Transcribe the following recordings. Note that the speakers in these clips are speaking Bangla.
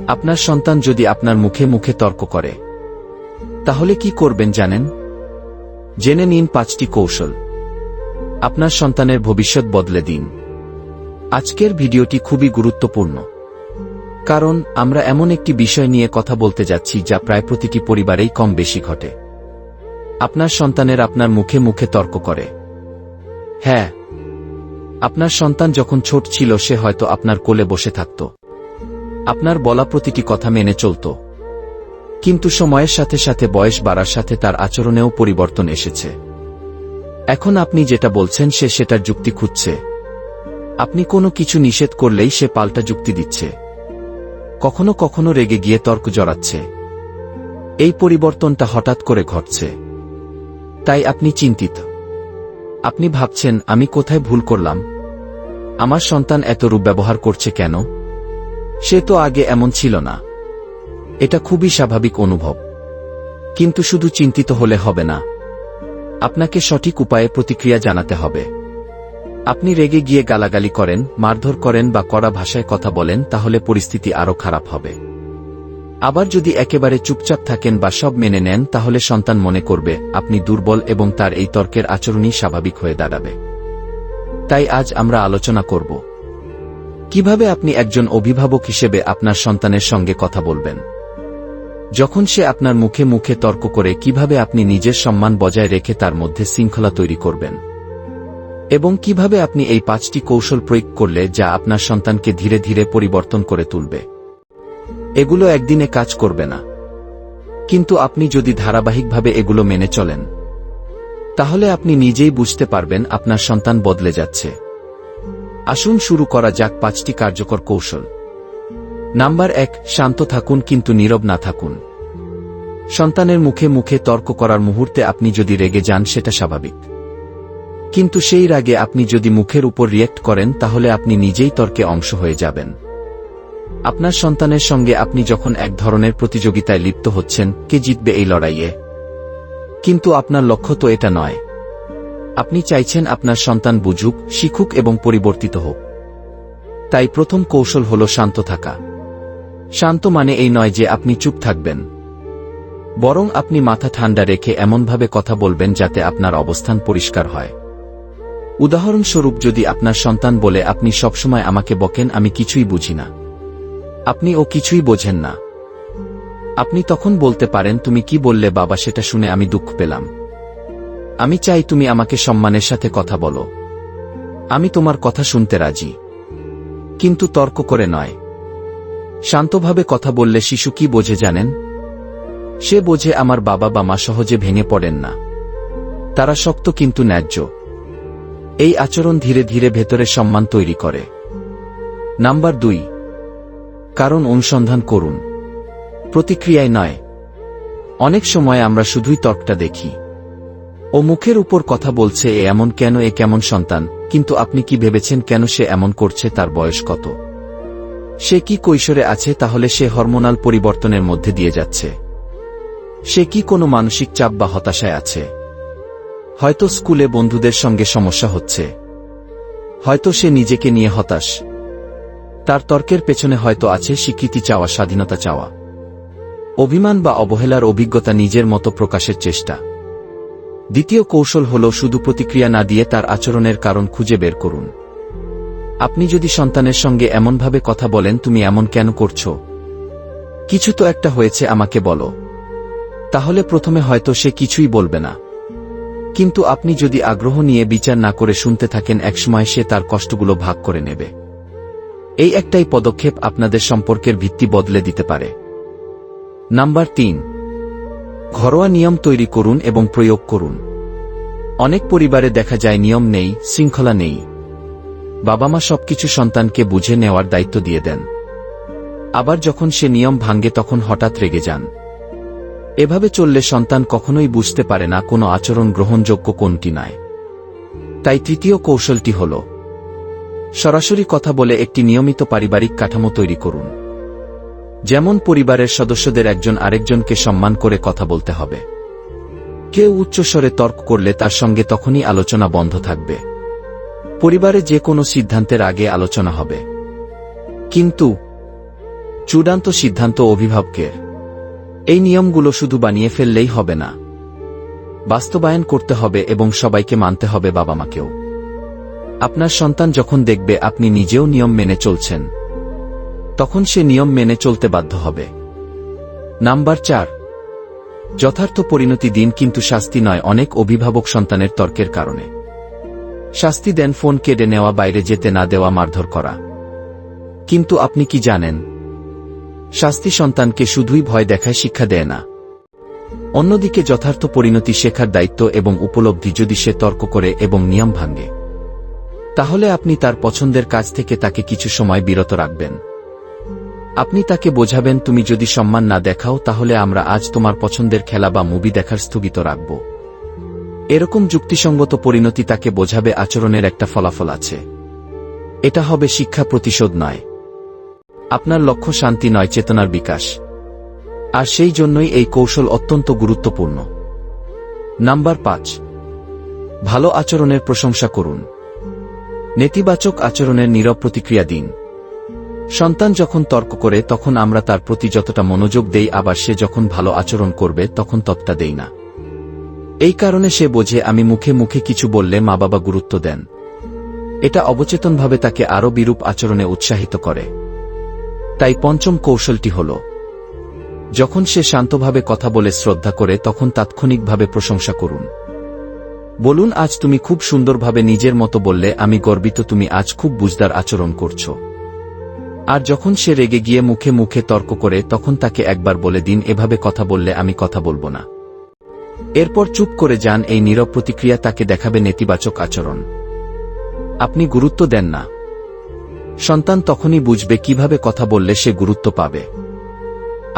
আপনার সন্তান যদি আপনার মুখে মুখে তর্ক করে, তাহলে কি করবেন জানেন? জেনে নিন 5টি কৌশল। আপনার সন্তানের ভবিষ্যৎ বদলে দিন। আজকের ভিডিওটি খুবই গুরুত্বপূর্ণ, কারণ আমরা এমন একটি বিষয় নিয়ে কথা বলতে যাচ্ছি যা প্রায় প্রতিটি পরিবারেই কম বেশি ঘটে। আপনার সন্তানের আপনার মুখে মুখে তর্ক করে। হ্যাঁ, আপনার সন্তান যখন ছোট ছিল সে হয়তো আপনার কোলে বসে থাকত, আপনার বলা প্রতিটি কথা মেনে চলত। কিন্তু সময়ের সাথে সাথে বয়স বাড়ার সাথে তার আচরণেও পরিবর্তন এসেছে। এখন আপনি যেটা বলছেন সে সেটার যুক্তি খুঁজছে। আপনি কোনো কিছু নিষেধ করলেই সে পাল্টা যুক্তি দিচ্ছে। কখনো কখনো রেগে গিয়ে তর্ক জড়াচ্ছে। এই পরিবর্তনটা হঠাৎ করে ঘটছে, তাই আপনি চিন্তিত। আপনি ভাবছেন, আমি কোথায় ভুল করলাম? আমার সন্তান এত রূপ ব্যবহার করছে কেন? সে তো আগে এমন ছিল না। এটা খুবই স্বাভাবিক অনুভব। কিন্তু শুধু চিন্তিত হলে হবে না, আপনাকে সঠিক উপায়ে প্রতিক্রিয়া জানাতে হবে। আপনি রেগে গিয়ে গালাগালি করেন, মারধর করেন বা কড়া ভাষায় কথা বলেন, তাহলে পরিস্থিতি আরও খারাপ হবে। আবার যদি একেবারে চুপচাপ থাকেন বা সব মেনে নেন, তাহলে সন্তান মনে করবে আপনি দুর্বল এবং তার এই তর্কের আচরণই স্বাভাবিক হয়ে দাঁড়াবে। তাই আজ আমরা আলোচনা করব কিভাবে আপনি একজন অভিভাবক হিসেবে আপনার সন্তানের সঙ্গে কথা বলবেন যখন সে আপনার মুখে মুখে তর্ক করে, কিভাবে আপনি নিজের সম্মান বজায় রেখে তার মধ্যে শৃঙ্খলা তৈরি করবেন, এবং কিভাবে আপনি এই 5টি কৌশল প্রয়োগ করলে যা আপনার সন্তানকে ধীরে ধীরে পরিবর্তন করে তুলবে। এগুলো একদিনে কাজ করবে না, কিন্তু আপনি যদি ধারাবাহিকভাবে এগুলো মেনে চলেন, তাহলে আপনি নিজেই বুঝতে পারবেন আপনার সন্তান বদলে যাচ্ছে। আসুন শুরু করা যাক 5টি কার্যকর কৌশল। নাম্বার 1, শান্ত থাকুন কিন্তু নীরব না থাকুন। সন্তানের মুখে মুখে তর্ক করার মুহূর্তে আপনি যদি রেগে যান সেটা স্বাভাবিক, কিন্তু সেই রাগে আপনি যদি মুখের উপর রিয়্যাক্ট করেন, তাহলে আপনি নিজেই তর্কে অংশ হয়ে যাবেন। আপনার সন্তানের সঙ্গে আপনি যখন এক ধরনের প্রতিযোগিতায় লিপ্ত হচ্ছেন, কে জিতবে এই লড়াইয়ে। কিন্তু আপনার লক্ষ্য তো এটা নয়। আপনি চাইছেন আপনার সন্তান বুঝুক, শিখুক এবং পরিবর্তিত হোক। তাই প্রথম কৌশল হল শান্ত থাকা। শান্ত মানে এই নয় যে আপনি চুপ থাকবেন, বরং আপনি মাথা ঠান্ডা রেখে এমনভাবে কথা বলবেন যাতে আপনার অবস্থান পরিষ্কার হয়। উদাহরণস্বরূপ, যদি আপনার সন্তান বলে, আপনি সবসময় আমাকে বকেন, আমি কিছুই বুঝি না, আপনি ও কিছুই বোঝেন না, আপনি তখন বলতে পারেন, তুমি কি বললে বাবা? সেটা শুনে আমি দুঃখ পেলাম। আমি চাই তুমি আমাকে সম্মানের সাথে কথা বলো। আমি তোমার কথা শুনতে রাজি, কিন্তু তর্ক করে নয়। শান্তভাবে কথা বললে শিশু কি বোঝে জানেন? সে বোঝে আমার বাবা বা মা সহজে ভেঙে পড়েন না, তারা শক্ত কিন্তু ন্যায্য। এই আচরণ ধীরে ধীরে ভেতরে সম্মান তৈরি করে। নাম্বার 2, কারণ অনুসন্ধান করুন, প্রতিক্রিয়ায় নয়। অনেক সময় আমরা শুধুই তর্কটা দেখি। ও মুখের উপর কথা বলছে, এ এমন কেন, এ কেমন সন্তান। কিন্তু আপনি কি ভেবেছেন কেন সে এমন করছে? তার বয়স কত? সে কি কৈশোরে আছে? তাহলে সে হরমোনাল পরিবর্তনের মধ্যে দিয়ে যাচ্ছে। সে কি কোনো মানসিক চাপ বা হতাশায় আছে? হয়তো স্কুলে বন্ধুদের সঙ্গে সমস্যা হচ্ছে, হয়তো সে নিজেকে নিয়ে হতাশ। তার তর্কের পেছনে হয়তো আছে স্বীকৃতি চাওয়া, স্বাধীনতা চাওয়া, অভিমান বা অবহেলার অভিজ্ঞতা, নিজের মতো প্রকাশের চেষ্টা। দ্বিতীয় কৌশল হল শুধু প্রতিক্রিয়া না দিয়ে তার আচরণের কারণ খুঁজে বের করুন। আপনি যদি সন্তানের সঙ্গে এমনভাবে কথা বলেন, তুমি এমন কেন করছো? কিছু তো একটা হয়েছে, আমাকে বলো। তাহলে প্রথমে হয়তো সে কিছুই বলবে না, কিন্তু আপনি যদি আগ্রহ নিয়ে বিচার না করে শুনতে থাকেন, একসময় সে তার কষ্টগুলো ভাগ করে নেবে। এই একটাই পদক্ষেপ আপনাদের সম্পর্কের ভিত্তি বদলে দিতে পারে। নাম্বার 3, ঘরোয়া নিয়ম তৈরি করুন এবং প্রয়োগ করুন। অনেক পরিবারে দেখা যায় নিয়ম নেই, শৃঙ্খলা নেই। বাবা মা সবকিছু সন্তানকে বুঝে নেওয়ার দায়িত্ব দিয়ে দেন, আবার যখন সে নিয়ম ভাঙে তখন হঠাৎ রেগে যান। এভাবে চললে সন্তান কখনোই বুঝতে পারে না কোনো আচরণ গ্রহণযোগ্য কোনটি নয়। তাই তৃতীয় কৌশলটি হল সরাসরি কথা বলে একটি নিয়মিত পারিবারিক কাঠামো তৈরি করুন। যেমন পরিবারের সদস্যদের একজন আরেকজনকে সম্মান করে কথা বলতে হবে। কেউ উচ্চস্বরে তর্ক করলে তার সঙ্গে তখনই আলোচনা বন্ধ থাকবে। পরিবারে যে কোনো সিদ্ধান্তের আগে আলোচনা হবে। কিন্তু চূড়ান্ত সিদ্ধান্ত অভিভাবকের। এই নিয়মগুলো শুধু বানিয়ে ফেললেই হবে না, বাস্তবায়ন করতে হবে এবং সবাইকে মানতে হবে, বাবা মাকেও। আপনার সন্তান যখন দেখবে আপনি নিজেও নিয়ম মেনে চলছেন, তখন সে নিয়ম মেনে চলতে বাধ্য হবে। নাম্বার 4, যথার্থ পরিণতি দিন, কিন্তু শাস্তি নয়। অনেক অভিভাবক সন্তানের তর্কের কারণে শাস্তি দেন, ফোন কেড়ে নেওয়া, বাইরে যেতে না দেওয়া, মারধর করা। কিন্তু আপনি কি জানেন, শাস্তি সন্তানকে শুধুই ভয় দেখায়, শিক্ষা দেয় না। অন্যদিকে যথার্থ পরিণতি শেখার দায়িত্ব এবং উপলব্ধি। যদি সে তর্ক করে এবং নিয়ম ভাঙে, তাহলে আপনি তার পছন্দের কাজ থেকে তাকে কিছু সময় বিরত রাখবেন। আপনি তাকে বোঝাবেন, তুমি যদি সম্মান না দেখাও তাহলে আমরা আজ তোমার পছন্দের খেলা বা মুভি দেখার স্থগিত রাখব। এরকম যুক্তিসঙ্গত পরিণতি তাকে বোঝাবে আচরণের একটা ফলাফল আছে। এটা হবে শিক্ষা, প্রতিশোধ নয়। আপনার লক্ষ্য শান্তি নয়, চেতনার বিকাশ। আর সেই জন্যই এই কৌশল অত্যন্ত গুরুত্বপূর্ণ। নাম্বার 5, ভালো আচরণের প্রশংসা করুন। নেতিবাচক আচরণের নীরব প্রতিক্রিয়া দিন। সন্তান যখন তর্ক করে তখন আমরা তার প্রতি যতটা মনোযোগ দেই, আবার সে যখন ভালো আচরণ করবে তখন ততটা দেই না। এই কারণে সে বোঝে আমি মুখে মুখে কিছু বললে মা বাবা গুরুত্ব দেন। এটা অবচেতনভাবে তাকে আরও বিরূপ আচরণে উৎসাহিত করে। তাই পঞ্চম কৌশলটি হল, যখন সে শান্তভাবে কথা বলে শ্রদ্ধা করে তখন তাৎক্ষণিকভাবে প্রশংসা করুন। বলুন, আজ তুমি খুব সুন্দরভাবে নিজের মতো বললে, আমি গর্বিত, তুমি আজ খুব বুঝদার আচরণ করছো। আর যখন সে রেগে গিয়ে মুখে মুখে তর্ক করে তখন তাকে একবার বলে দিন, এভাবে কথা বললে আমি কথা বলবো না। এরপর চুপ করে যান। এই নীরব প্রতিক্রিয়া তাকে দেখাবে নেতিবাচক আচরণ আপনি গুরুত্ব দেন না। সন্তান তখনই বুঝবে কিভাবে কথা বললে সে গুরুত্ব পাবে।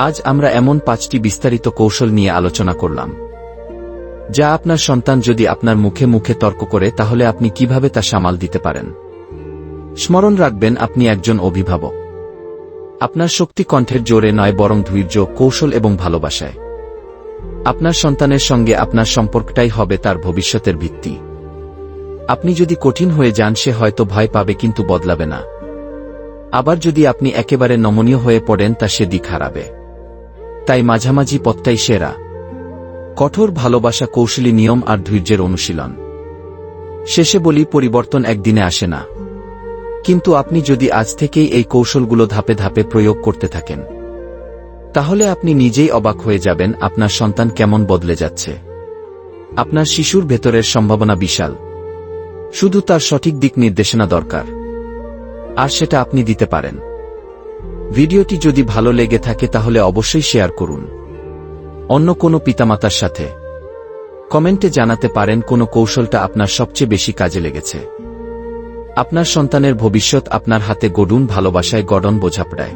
আজ আমরা এমন 5টি বিস্তারিত কৌশল নিয়ে আলোচনা করলাম, যা আপনার সন্তান যদি আপনার মুখে মুখে তর্ক করে তাহলে আপনি কিভাবে তা সামাল দিতে পারেন। স্মরণ রাখবেন, আপনি একজন অভিভাবক। আপনার শক্তি কণ্ঠের জোরে নয়, বরং ধৈর্য, কৌশল এবং ভালোবাসায়। আপনার সন্তানের সঙ্গে আপনার সম্পর্কটাই হবে তার ভবিষ্যতের ভিত্তি। আপনি যদি কঠিন হয়ে যান, সে হয়তো ভয় পাবে কিন্তু বদলাবে না। আবার যদি আপনি একেবারে নমনীয় হয়ে পড়েন, তা সে দিক হারাবে। তাই মাঝামাঝি পথটাই সেরা। কঠোর ভালোবাসা, কৌশলী নিয়ম আর ধৈর্যের অনুশীলন। শেষে বলি, পরিবর্তন একদিনে আসে না, কিন্তু আপনি যদি আজ থেকেই এই কৌশলগুলো ধাপে ধাপে প্রয়োগ করতে থাকেন, তাহলে আপনি নিজেই অবাক হয়ে যাবেন আপনার সন্তান কেমন বদলে যাচ্ছে। আপনার শিশুর ভেতরের সম্ভাবনা বিশাল, শুধু তার সঠিক দিক নির্দেশনা দরকার, আর সেটা আপনি দিতে পারেন। ভিডিওটি যদি ভালো লেগে থাকে তাহলে অবশ্যই শেয়ার করুন অন্য কোনো পিতামাতার সাথে। কমেন্টে জানাতে পারেন কোন কৌশলটা আপনার সবচেয়ে বেশি কাজে লেগেছে। আপনার সন্তানের ভবিষ্যৎ আপনার হাতে গড়ুন, ভালোবাসায় গড়ন, বোঝাপড়ায়।